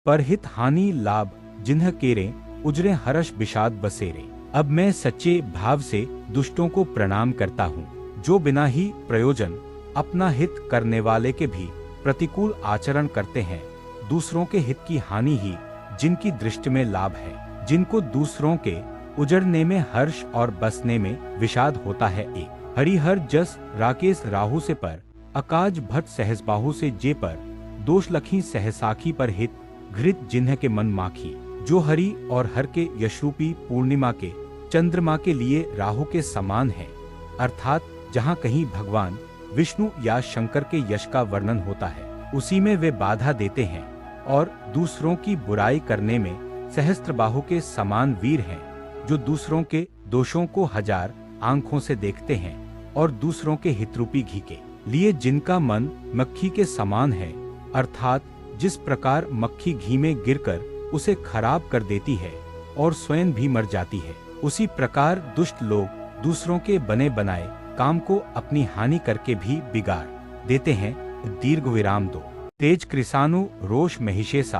परहित हानि लाभ जिन्ह केरे, उजरे हर्ष विषाद बसेरे। अब मैं सच्चे भाव से दुष्टों को प्रणाम करता हूँ, जो बिना ही प्रयोजन अपना हित करने वाले के भी प्रतिकूल आचरण करते हैं। दूसरों के हित की हानि ही जिनकी दृष्टि में लाभ है, जिनको दूसरों के उजड़ने में हर्ष और बसने में विषाद होता है। एक हरिहर जस राकेश राहु से पर, अकाज भट्ट सहसबाहु से जे पर, दोष लखी सहसाखी पर हित, घृत जिन्ह के मन माखी। जो हरि और हर के यशरूपी पूर्णिमा के चंद्रमा के लिए राहु के समान है, अर्थात जहाँ कहीं भगवान विष्णु या शंकर के यश का वर्णन होता है, उसी में वे बाधा देते हैं। और दूसरों की बुराई करने में सहस्त्रबाहु के समान वीर हैं, जो दूसरों के दोषों को हजार आंखों से देखते हैं और दूसरों के हितरूपी घी के लिए जिनका मन मक्खी के समान है, अर्थात जिस प्रकार मक्खी घी में गिरकर उसे खराब कर देती है और स्वयं भी मर जाती है, उसी प्रकार दुष्ट लोग दूसरों के बने बनाए काम को अपनी हानि करके भी बिगाड़ देते हैं। दीर्घ विराम दो। तेज कृसानु रोष महिषेसा,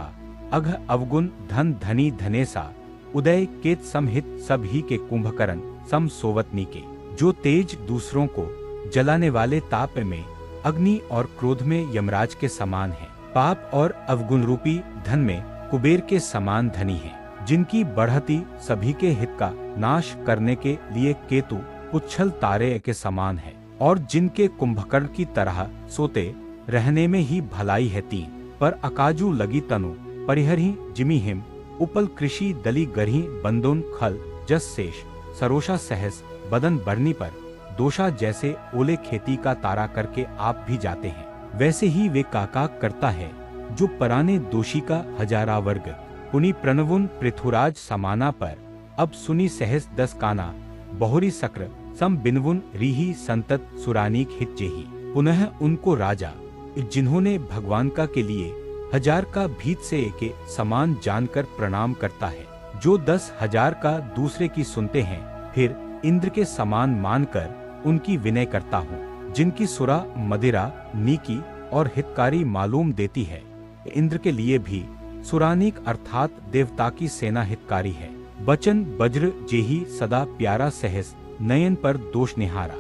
अघ अवगुण धन धनी धनेसा, उदय केत समहित सब ही के कुंभकर्ण सम सोवतनी के। जो तेज दूसरों को जलाने वाले ताप में अग्नि और क्रोध में यमराज के समान है, पाप और अवगुण रूपी धन में कुबेर के समान धनी है, जिनकी बढ़ती सभी के हित का नाश करने के लिए केतु उच्छल तारे के समान है, और जिनके कुंभकर्ण की तरह सोते रहने में ही भलाई है। तीन पर अकाजू लगी तनु, परिहरि जिमी हिम, उपल कृषि दली गरही बंदोन खल जस शेष, सरोषा सहस बदन बढ़नी पर, दोषा जैसे ओले खेती का तारा करके आप भी जाते हैं, वैसे ही वे काकाक करता है, जो पराने दोषी का हजारा वर्ग। पुनि प्रणवुन पृथुराज समाना पर, अब सुनी सहस दस काना, बहुरी सक्र सम बिनवुन रीही संतत सुरानीक हित जेही। पुनः उनको राजा जिन्होंने भगवान का के लिए हजार का भीत से एके समान जानकर प्रणाम करता है, जो 10,000 का दूसरे की सुनते हैं, फिर इंद्र के समान मानकर उनकी विनय करता हूँ, जिनकी सुरा मदिरा नीकी और हितकारी मालूम देती है। इंद्र के लिए भी सुरानीक अर्थात देवता की सेना हितकारी है। बचन वज्र जेही सदा प्यारा सहस, नयन पर दोष निहारा।